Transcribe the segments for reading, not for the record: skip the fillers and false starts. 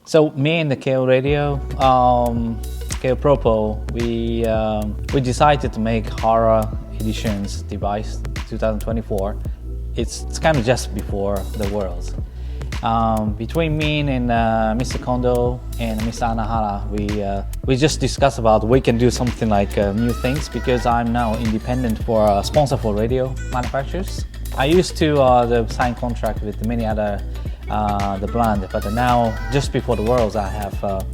So me and the KO Radio, KO Propo, we decided to make Hara Editions device 2024. It's kind of just before the Worlds. Between me and Mr. Kondo and Mr. Anahara, we just discussed about we can do something like new things, because I'm now independent for sponsor for radio manufacturers. I used to sign contract with many other the brand, but now just before the Worlds, I have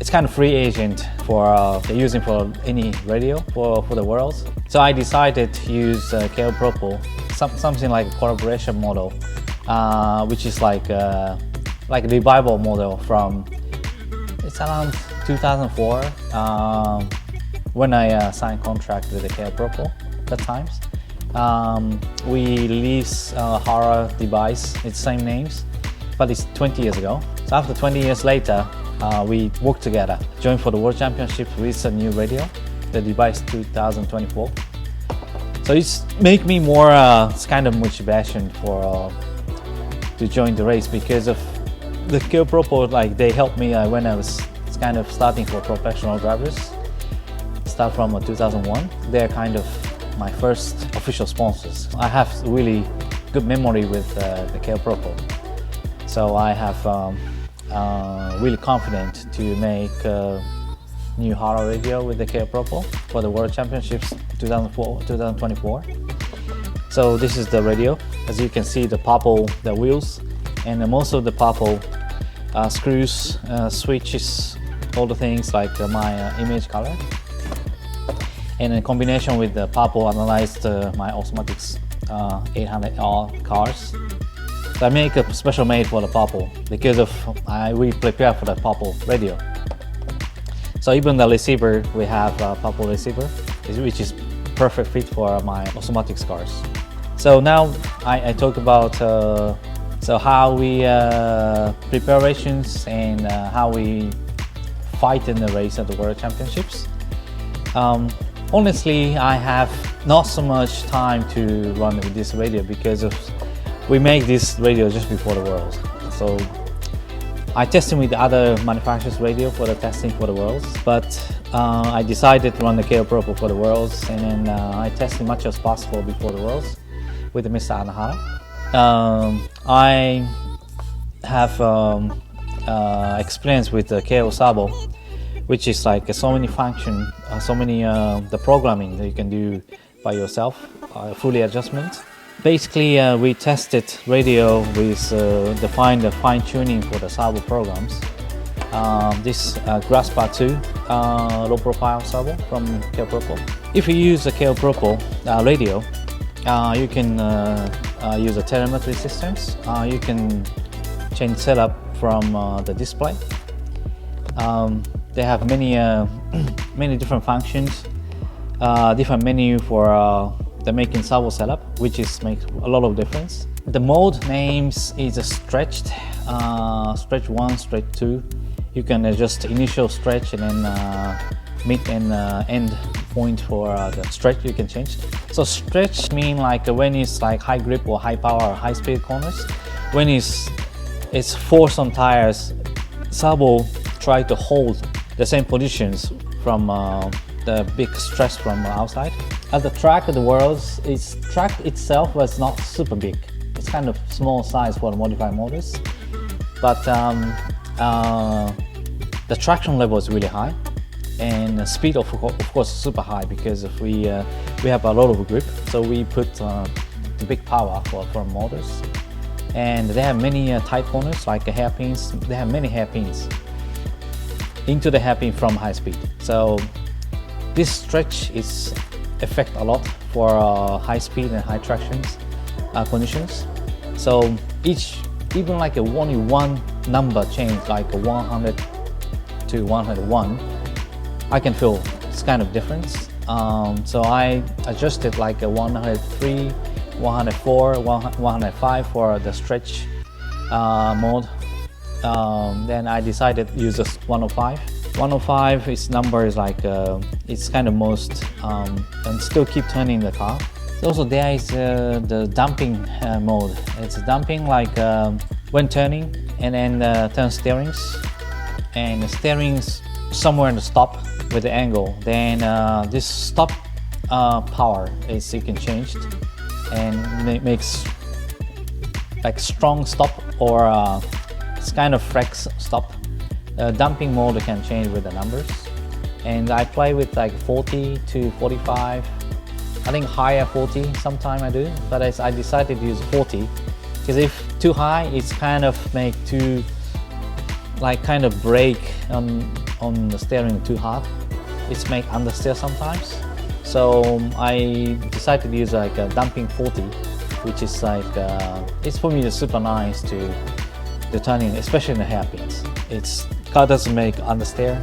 it's kind of free agent for using for any radio for the Worlds. So I decided to use KO Propo, something like a collaboration model, which is like a revival model from, it's around 2004 when I signed contract with the KO Propo at times. We released Hara device, it's same names, but it's 20 years ago. So after 20 years later, we worked together, joined for the World Championship with a new radio, the device 2024. So it's make me more kind of motivation for to join the race, because of the KO Propo. Like they helped me when I was kind of starting for professional drivers. Start from 2001. They're kind of my first official sponsors. I have really good memory with the KO Propo. So I have really confident to make new Hara radio with the KO Propo for the World Championships 2024. So this is the radio. As you can see, the purple, the wheels, and most of the purple screws, switches, all the things like my image color. And in combination with the purple, analyzed my Osmatics 800R cars. So I make a special made for the purple because of we prepare for the purple radio. So even the receiver, we have a purple receiver, which is perfect fit for my Osmatics cars. So now I talk about so how we preparations and how we fight in the race at the World Championships. Honestly, I have not so much time to run with this radio because of we make this radio just before the Worlds. So I tested with the other manufacturers' radio for the testing for the Worlds, but I decided to run the KO Propo for the Worlds, and then I tested much as possible before the Worlds with Mr. Anahara. I have experience with the KO Sabo, which is like so many functions, so many the programming that you can do by yourself, fully adjustment. Basically, we tested radio with define the fine tuning for the Sabo programs. This Graspa 2 low profile Sabo from KO Propo. If you use the KO Propo radio, you can use a telemetry systems. You can change setup from the display. They have many many different functions, different menu for the making Sabo setup, which is makes a lot of difference. The mode names is a stretched, stretch 1, stretch 2. You can adjust initial stretch and then mid and end point for the stretch you can change. So stretch mean like when it's like high grip or high power or high speed corners. When it's force on tires, Sabo try to hold the same positions from the big stress from outside. At the track of the Worlds, its track itself was not super big. It's kind of small size for the modified motors, but the traction level is really high, and the speed of course super high because if we have a lot of grip. So we put the big power for motors, and they have many tight corners like hairpins. They have many hairpins into the hairpin from high speed. So this stretch is affect a lot for high speed and high traction conditions. So even like only one number change, like a 100 to 101, I can feel it's kind of difference. So I adjusted like a 103, 104, 105 for the stretch mode. Then I decided to use this 105. 105, its number is like it's kind of most and still keep turning the car. Also there is the dumping mode. It's dumping like when turning and then turn steerings. and the steering is somewhere in the stop with the angle, then this stop power is you can change it, and it makes like strong stop or it's kind of flex stop. Dumping mode you can change with the numbers, and I play with like 40 to 45. I think higher 40 sometime I do, but I decided to use 40 because if too high it's kind of make too like kind of brake on the steering too hard. It's make understeer sometimes. So I decided to use like a dumping 40, which is like it's for me super nice to the turning, especially in the hairpins. It's car doesn't make understeer,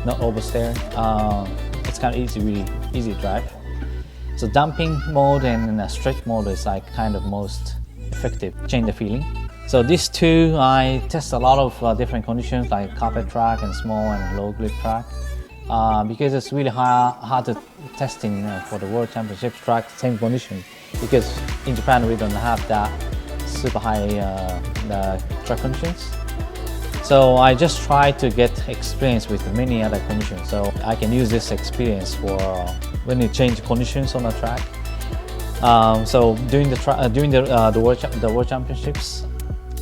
not oversteer. It's kind of easy, really easy to drive. So dumping mode and stretch mode is like kind of most effective, change the feeling. So these two, I test a lot of different conditions like carpet track and small and low grip track because it's really hard to testing for the World Championship track, same condition, because in Japan we don't have that super high track conditions. So I just try to get experience with many other conditions, so I can use this experience for when you change conditions on the track. So during the World Championships,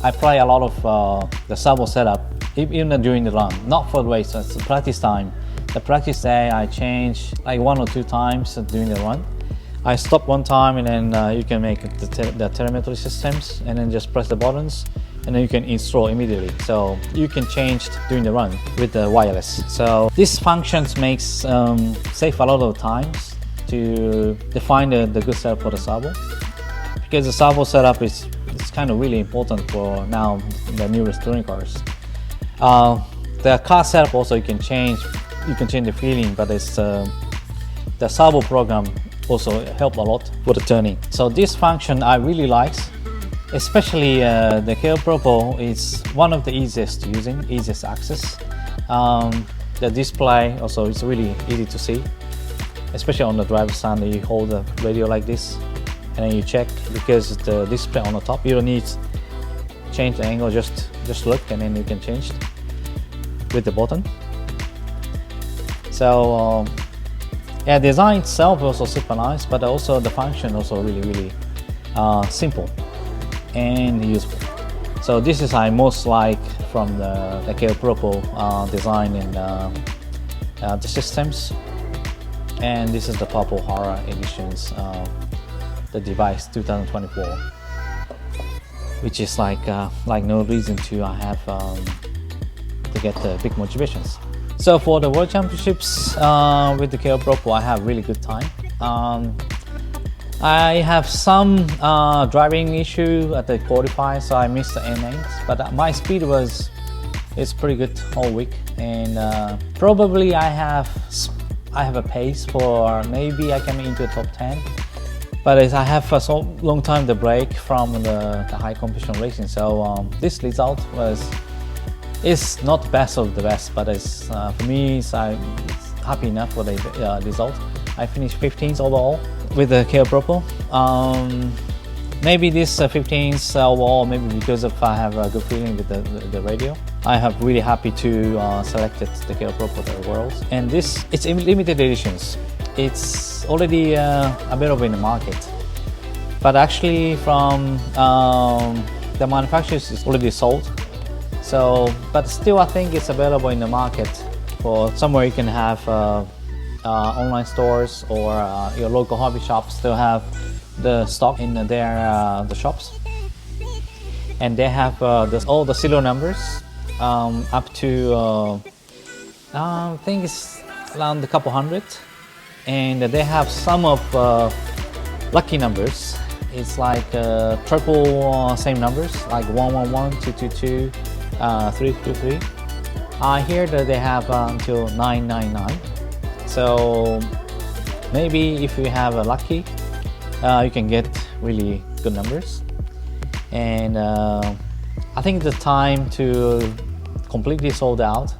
I play a lot of the servo setup, even during the run, not for the race. So it's practice time. The practice day I change like 1 or 2 times during the run. I stop one time and then you can make the telemetry systems and then just press the buttons and then you can install immediately. So you can change during the run with the wireless. So this functions makes save a lot of times to define the good setup for the servo, because the servo setup is kind of really important for now the newest touring cars. The car setup also you can change the feeling, but it's the servo program also help a lot for the turning. So this function I really like, especially the KO Pro is one of the easiest using, easiest access. The display also is really easy to see, especially on the driver's side. You hold the radio like this and then you check, because the display on the top, you don't need to change the angle, just look and then you can change it with the button. So yeah, design itself also super nice, but also the function also really simple and useful. So this is I most like from the KO Pro design and the systems, and this is the Purple Hara editions, the device 2024, which is like no reason to have to get the big motivations. So for the World Championships with the KO Pro, I have really good time. I have some driving issue at the qualify, so I missed the N8, but my speed it's pretty good all week, and probably I have a pace for maybe I can into the top 10. But I have for so long time the break from the high competition racing, so this result is not best of the best, but it's for me it's happy enough for the result. I finished 15th overall with the KO Pro. Maybe this 15th overall, maybe because of I have a good feeling with the radio. I have really happy to selected the KO Pro for the World, and this it's in limited editions. It's already available in the market, but actually from the manufacturers it's already sold. So, but still I think it's available in the market for somewhere you can have online stores or your local hobby shops still have the stock in their the shops, and they have all the serial numbers up to I think it's around a couple hundred, and they have some of lucky numbers. It's like triple same numbers like 111, 222, 323. I hear that they have until 999. So maybe if you have a lucky, you can get really good numbers. And I think the time to completely sold out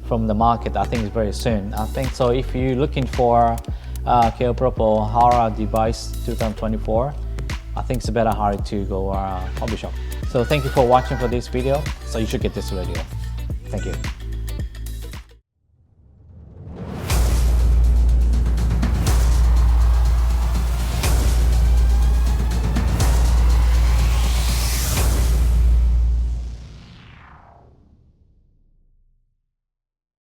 from the market, I think is very soon. I think so. If you're looking for KO Pro Hara device 2024, I think it's a better hurry to go hobby shop. So thank you for watching for this video. So you should get this radio. Thank you.